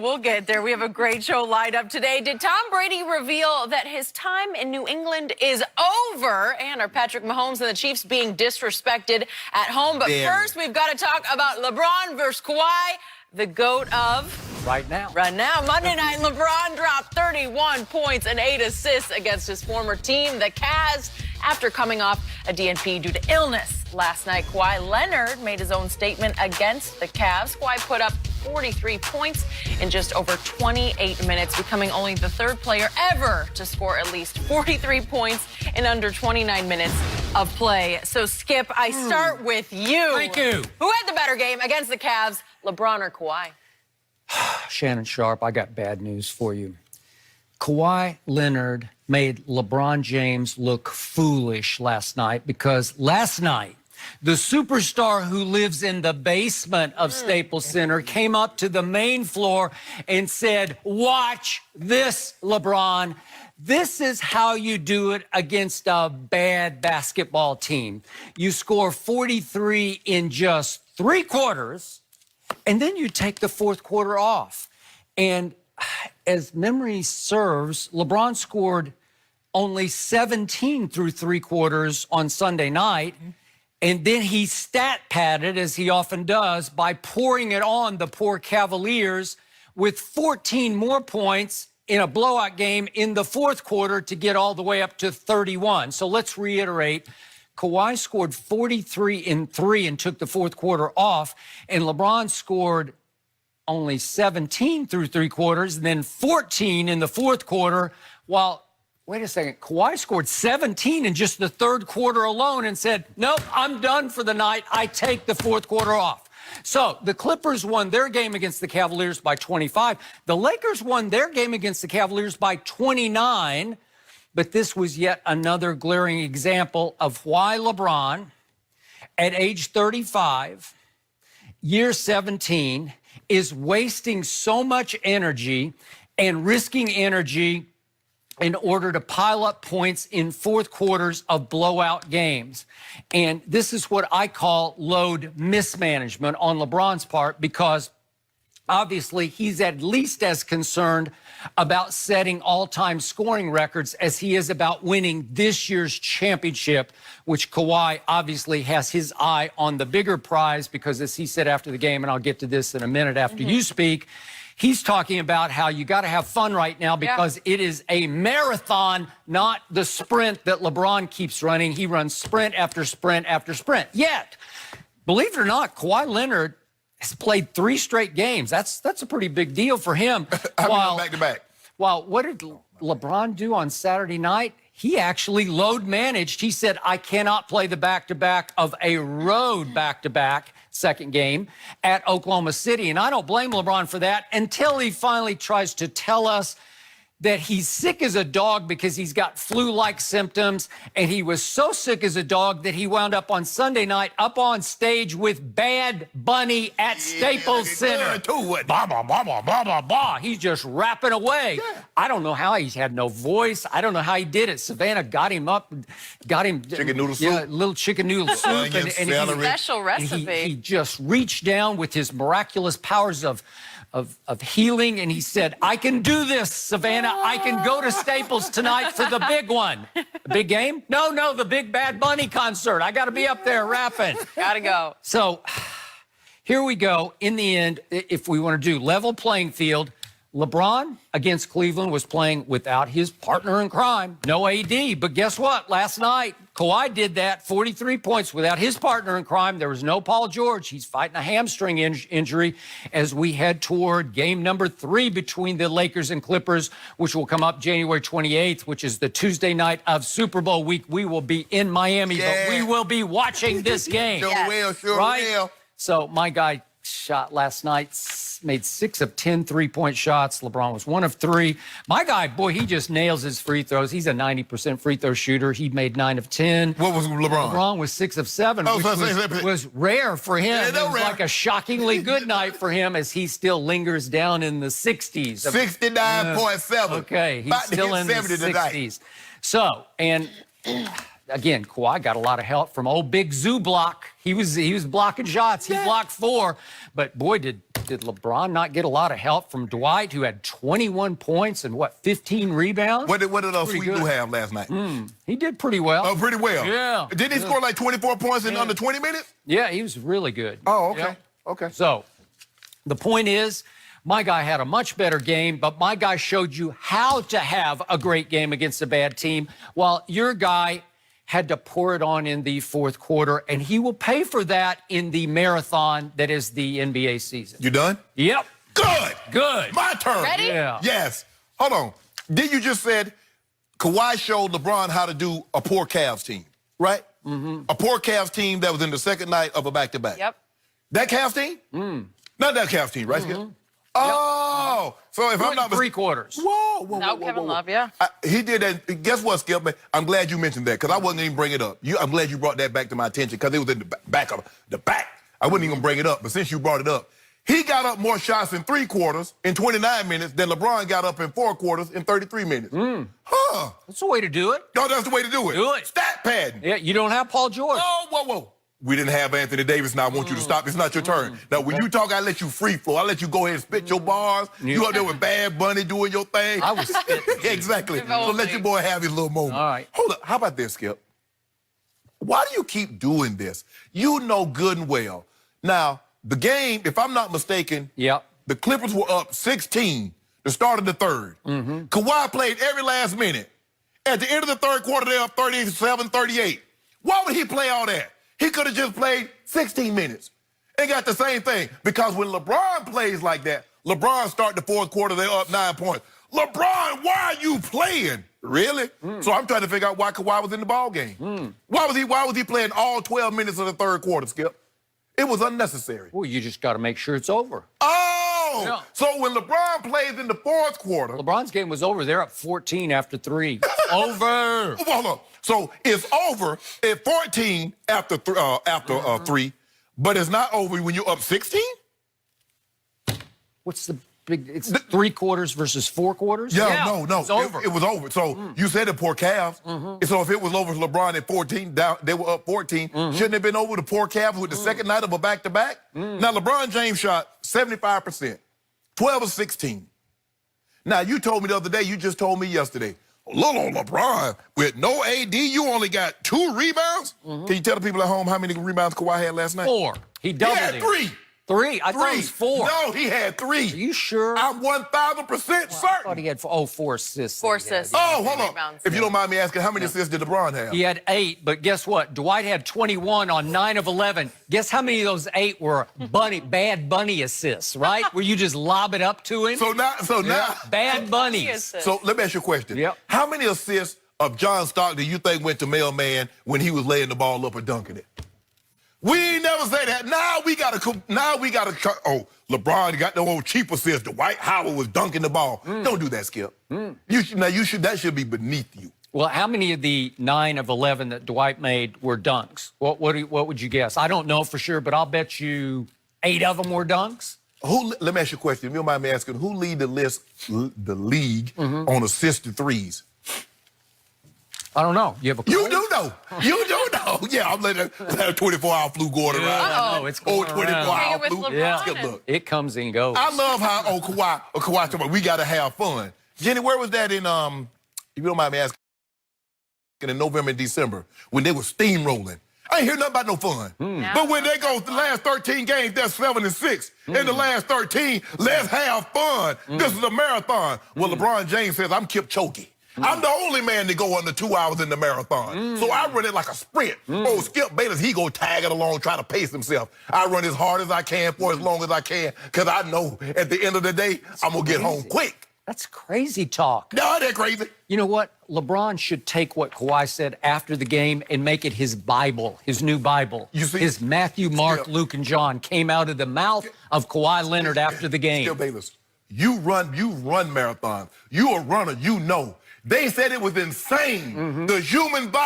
we'll get there. We have a great show lined up today. Did Tom Brady reveal that his time in New England is over? And are Patrick Mahomes and the Chiefs being disrespected at home? But first, we've got to talk about LeBron versus Kawhi, the GOAT of... Right now. Monday night, LeBron dropped 31 points and 8 assists against his former team, the Cavs, after coming off a DNP due to illness. Last night, Kawhi Leonard made his own statement against the Cavs. Kawhi put up 43 points in just over 28 minutes, becoming only the third player ever to score at least 43 points in under 29 minutes of play. So, Skip, I start with you. Thank you. Who had the better game against the Cavs, LeBron or Kawhi? Shannon Sharp, I got bad news for you. Kawhi Leonard made LeBron James look foolish last night because last night, the superstar who lives in the basement of Staples Center came up to the main floor and said, "Watch this, LeBron. This is how you do it against a bad basketball team. You score 43 in just 3 quarters, and then you take the 4th quarter off." And as memory serves, LeBron scored only 17 through 3 quarters on Sunday night. And then he stat padded, as he often does, by pouring it on the poor Cavaliers with 14 more points in a blowout game in the 4th quarter to get all the way up to 31. So let's reiterate. Kawhi scored 43 in 3 and took the 4th quarter off, and LeBron scored only 17 through 3 quarters, and then 14 in the 4th quarter, while, wait a second, Kawhi scored 17 in just the 3rd quarter alone and said, "Nope, I'm done for the night. I take the 4th quarter off." So the Clippers won their game against the Cavaliers by 25. The Lakers won their game against the Cavaliers by 29. But this was yet another glaring example of why LeBron, at age 35, year 17, is wasting so much energy and risking energy in order to pile up points in 4th quarters of blowout games. And this is what I call load mismanagement on LeBron's part, because obviously he's at least as concerned about setting all-time scoring records as he is about winning this year's championship, which Kawhi obviously has his eye on the bigger prize because, as he said after the game, and I'll get to this in a minute after you speak, he's talking about how you got to have fun right now because it is a marathon, not the sprint that LeBron keeps running. He runs sprint after sprint after sprint. Yet, believe it or not, Kawhi Leonard has played 3 straight games. That's a pretty big deal for him. Back-to-back. Well, what did LeBron do on Saturday night? He actually load managed. He said, "I cannot play the back-to-back of a road back-to-back second game at Oklahoma City." And I don't blame LeBron for that until he finally tries to tell us that he's sick as a dog because he's got flu-like symptoms, and he was so sick as a dog that he wound up on Sunday night up on stage with Bad Bunny at Staples Center. Bah, bah, bah, bah, bah, bah, bah. He's just rapping away. I don't know how he had no voice. I don't know how he did it. Savannah got him up, got him chicken noodle soup. Yeah, little chicken noodle soup, and special recipe. He just reached down with his miraculous powers of healing, and he said, "I can do this, Savannah. I can go to Staples tonight for the big one." The big game? No, the big Bad Bunny concert. I got to be up there rapping. Gotta go. So here we go. In the end, if we want to do level playing field, LeBron against Cleveland was playing without his partner in crime, no AD. But guess what? Last night, Kawhi did that, 43 points without his partner in crime. There was no Paul George. He's fighting a hamstring injury as we head toward game number 3 between the Lakers and Clippers, which will come up January 28th, which is the Tuesday night of Super Bowl week. We will be in Miami, but we will be watching this game. Sure will. So my guy shot last night, made 6 of 10 3-point shots. LeBron was 1 of 3. My guy, boy, he just nails his free throws. He's a 90% free throw shooter. He made 9 of 10. What was LeBron? LeBron was 6 of 7, which was rare for him. It was like a shockingly good night for him as he still lingers down in the 60s. 69.7. Okay, he's still in the 60s. So, and again, Kawhi got a lot of help from old Big Zoo Block. He was blocking shots. He blocked 4, but boy, did did LeBron not get a lot of help from Dwight, who had 21 points and, 15 rebounds? What did Sweet good. do have last night? He did pretty well. Oh, pretty well. Yeah. Didn't he score like 24 points in under 20 minutes? Yeah, he was really good. Oh, okay. Yeah. Okay. So, the point is, my guy had a much better game, but my guy showed you how to have a great game against a bad team, while your guy had to pour it on in the fourth quarter, and he will pay for that in the marathon that is the NBA season. You done? Yep. Good. Good. My turn. Ready? Yeah. Yes. Hold on. Did you just said Kawhi showed LeBron how to do a poor Cavs team, right? A poor Cavs team that was in the second night of a back-to-back. Yep. That Cavs team? Not that Cavs team, right, Skip? Oh, so if I'm not three quarters. Whoa. Now Kevin Love, yeah. He did that. Guess what, Skip? I'm glad you mentioned that because I wasn't even bring it up. I'm glad you brought that back to my attention because it was in the back of the back. I wouldn't even bring it up, but since you brought it up, he got up more shots in 3 quarters in 29 minutes than LeBron got up in 4 quarters in 33 minutes. Huh? That's the way to do it. No, that's the way to do it. Do it. Stat padding. Yeah, you don't have Paul George. Oh, whoa. We didn't have Anthony Davis, now I want you to stop. It's not your turn. Now, when you talk, I let you free flow. I let you go ahead and spit your bars. You up there with Bad Bunny doing your thing. I was spitting. Exactly. So let your boy have his little moment. All right. Hold up. How about this, Skip? Why do you keep doing this? You know good and well. Now, the game, if I'm not mistaken, Yep. the Clippers were up 16 the start of the third. Kawhi played every last minute. At the end of the third quarter, they're up 37-38. Why would he play all that? He could have just played 16 minutes and got the same thing. Because when LeBron plays like that, LeBron start the fourth quarter, they're up 9 points. LeBron, why are you playing? Really? So I'm trying to figure out why Kawhi was in the ball game. Why was he playing all 12 minutes of the third quarter, Skip? It was unnecessary. Well, you just got to make sure it's over. Oh! Yeah. So when LeBron plays in the fourth quarter... LeBron's game was over. They're up 14 after 3. Over. Hold on. So it's over at 14 after 3, but it's not over when you're up 16? What's the big... It's 3 quarters versus 4 quarters? Yeah, no. It's over. It was over. So you said the poor Cavs. So if it was over for LeBron at 14, they were up 14. Shouldn't it have been over the poor Cavs with the second night of a back-to-back? Now, LeBron James shot 75%, 12 of 16. Now, you told me the other day, you just told me yesterday, little LeBron, with no AD, you only got 2 rebounds? Can you tell the people at home how many rebounds Kawhi had last night? 4. He doubled He had him. 3. 3? I thought it was 4. No, he had 3. Are you sure? I'm 1,000% certain. I thought he had 4 assists. 4 that he had. assists. Oh, hold on. Rebounds. If you don't mind me asking, how many assists did LeBron have? He had 8, but guess what? Dwight had 21 on 9 of 11. Guess how many of those 8 were Bad Bunny assists, right? Where you just lob it up to him? So now, Bad Bunny. so let me ask you a question. Yep. How many assists of John Stockton do you think went to Mailman when he was laying the ball up or dunking it? We ain't never say that. Now we gotta. Oh, LeBron got no old cheap assist. Dwight Howard was dunking the ball. Don't do that, Skip. That should be beneath you. Well, how many of the 9 of 11 that Dwight made were dunks? What would you guess? I don't know for sure, but I'll bet you 8 of them were dunks. Let me ask you a question. If you don't mind me asking, who lead the league on assisted threes? I don't know. You have a You do know. You do know. Yeah, I'm letting that 24-hour flu going around. I know. It's going around. 24-hour Hanging with flu. LeBron. Skip, look. It comes and goes. I love how Kawhi talking about we gotta have fun. Jenny, where was that in if you don't mind me asking, in November and December when they were steamrolling? I ain't hear nothing about no fun. But when they go the last 13 games, they're 7-6. In the last 13, let's have fun. This is a marathon. Well, LeBron James says, I'm Kipchoge. I'm the only man to go under 2 hours in the marathon. So I run it like a sprint. Oh, Skip Bayless, he go tag it along, try to pace himself. I run as hard as I can for as long as I can, because I know at the end of the day, I'm going to get home quick. That's crazy talk. No, that crazy. You know what? LeBron should take what Kawhi said after the game and make it his Bible, his new Bible. You see, his Matthew, Mark, Luke, and John came out of the mouth of Kawhi Leonard after the game. Skip Bayless, you run marathons. You a runner, you know. They said it was insane. The human body